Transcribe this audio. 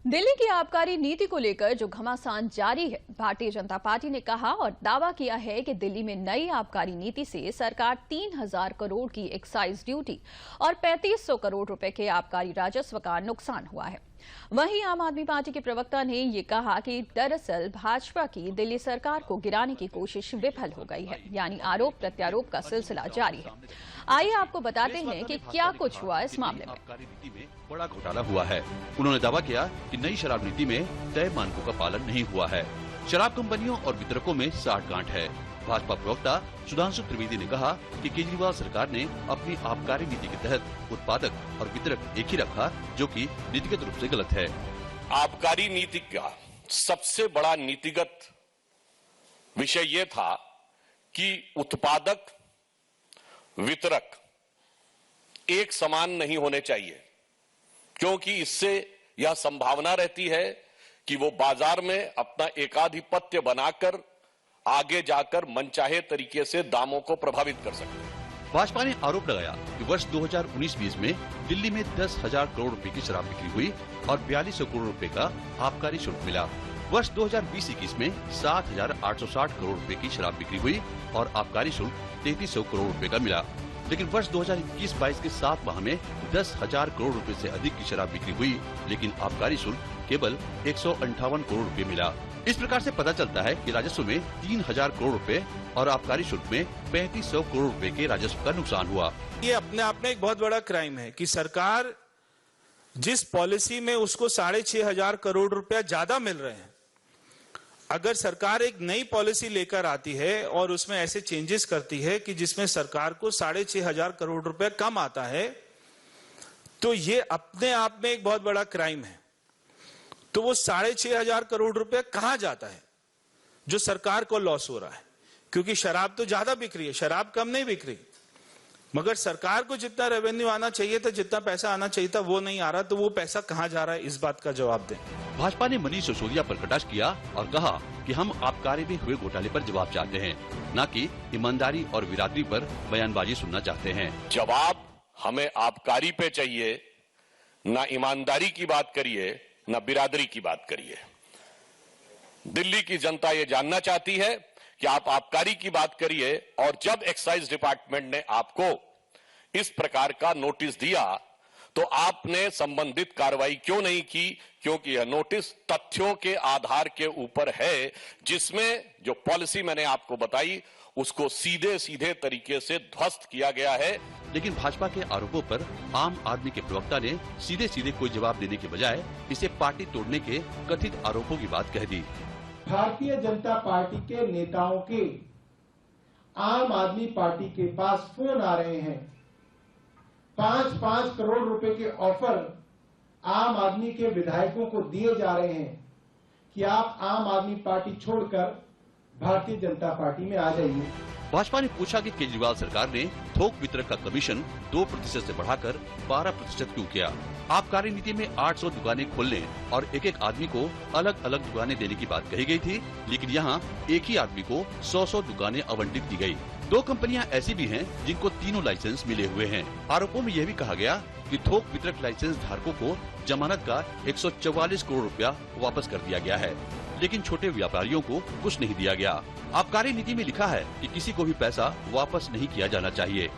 दिल्ली की आबकारी नीति को लेकर जो घमासान जारी है, भारतीय जनता पार्टी ने कहा और दावा किया है कि दिल्ली में नई आबकारी नीति से सरकार 3000 करोड़ की एक्साइज ड्यूटी और 3500 करोड़ रुपए के आबकारी राजस्व का नुकसान हुआ है। वहीं आम आदमी पार्टी के प्रवक्ता ने ये कहा कि दरअसल भाजपा की दिल्ली सरकार को गिराने की कोशिश विफल हो गई है, यानी आरोप प्रत्यारोप का सिलसिला जारी है। आइए आपको बताते हैं कि क्या कुछ हुआ इस मामले में। आबकारी नीति में बड़ा घोटाला हुआ है। उन्होंने दावा किया कि नई शराब नीति में तय मानकों का पालन नहीं हुआ है। शराब कंपनियों और वितरकों में साठगांठ है। भाजपा प्रवक्ता सुधांशु त्रिवेदी ने कहा कि केजरीवाल सरकार ने अपनी आबकारी नीति के तहत उत्पादक और वितरक एक ही रखा, जो कि नीतिगत रूप से गलत है। आबकारी नीति का सबसे बड़ा नीतिगत विषय ये था कि उत्पादक वितरक एक समान नहीं होने चाहिए, क्योंकि इससे यह संभावना रहती है कि वो बाजार में अपना एकाधिपत्य बनाकर आगे जाकर मनचाहे तरीके से दामों को प्रभावित कर सकते हैं। भाजपा ने आरोप लगाया कि वर्ष 2019-20 में दिल्ली में 10,000 करोड़ रुपए की शराब बिक्री हुई और 4200 करोड़ रुपए का आबकारी शुल्क मिला। वर्ष 2020-21 में 7,860 करोड़ रुपए की शराब बिक्री हुई और आबकारी शुल्क 3300 करोड़ रुपए का मिला। लेकिन वर्ष 2021-22 के 7 माह में 10,000 करोड़ रुपए से अधिक की शराब बिक्री हुई, लेकिन आबकारी शुल्क केवल 158 करोड़ रुपए मिला। इस प्रकार से पता चलता है कि राजस्व में 3,000 करोड़ रुपए और आबकारी शुल्क में 3500 करोड़ रुपए के राजस्व का नुकसान हुआ। ये अपने आप में एक बहुत बड़ा क्राइम है कि सरकार जिस पॉलिसी में उसको 6,500 करोड़ रुपया ज्यादा मिल रहे हैं, अगर सरकार एक नई पॉलिसी लेकर आती है और उसमें ऐसे चेंजेस करती है कि जिसमें सरकार को 6,500 करोड़ रुपया कम आता है, तो ये अपने आप में एक बहुत बड़ा क्राइम है। तो वो 6,500 करोड़ रुपया कहां जाता है जो सरकार को लॉस हो रहा है? क्योंकि शराब तो ज्यादा बिक रही है, शराब कम नहीं बिक रही, मगर सरकार को जितना रेवेन्यू आना चाहिए था, जितना पैसा आना चाहिए था, वो नहीं आ रहा। तो वो पैसा कहां जा रहा है, इस बात का जवाब दें। भाजपा ने मनीष सिसोदिया पर कटाक्ष किया और कहा कि हम आबकारी में हुए घोटाले पर जवाब चाहते हैं, न कि ईमानदारी और बिरादरी पर बयानबाजी सुनना चाहते हैं। जवाब हमें आबकारी पे चाहिए, न ईमानदारी की बात करिए, न बिरादरी की बात करिए। दिल्ली की जनता ये जानना चाहती है कि आप आबकारी की बात करिए, और जब एक्साइज डिपार्टमेंट ने आपको इस प्रकार का नोटिस दिया तो आपने संबंधित कार्रवाई क्यों नहीं की? क्योंकि यह नोटिस तथ्यों के आधार के ऊपर है, जिसमें जो पॉलिसी मैंने आपको बताई उसको सीधे सीधे तरीके से ध्वस्त किया गया है। लेकिन भाजपा के आरोपों पर आम आदमी के प्रवक्ता ने सीधे सीधे कोई जवाब देने के बजाय इसे पार्टी तोड़ने के कथित आरोपों की बात कह दी। भारतीय जनता पार्टी के नेताओं के आम आदमी पार्टी के पास फोन आ रहे हैं। 5-5 करोड़ रुपए के ऑफर आम आदमी के विधायकों को दिए जा रहे हैं कि आप आम आदमी पार्टी छोड़कर भारतीय जनता पार्टी में आ जाइए। भाजपा ने पूछा कि केजरीवाल सरकार ने थोक वितरक का कमीशन 2% से बढ़ाकर 12% क्यों किया। आबकारी नीति में 800 दुकानें खोलने और एक एक आदमी को अलग अलग दुकानें देने की बात कही गई थी, लेकिन यहाँ एक ही आदमी को 100 दुकानें आवंटित की गई। 2 कंपनियां ऐसी भी हैं जिनको तीनों लाइसेंस मिले हुए हैं। आरोपों में यह भी कहा गया कि थोक वितरक लाइसेंस धारकों को जमानत का 144 करोड़ रुपया वापस कर दिया गया है, लेकिन छोटे व्यापारियों को कुछ नहीं दिया गया। आबकारी नीति में लिखा है कि किसी को भी पैसा वापस नहीं किया जाना चाहिए।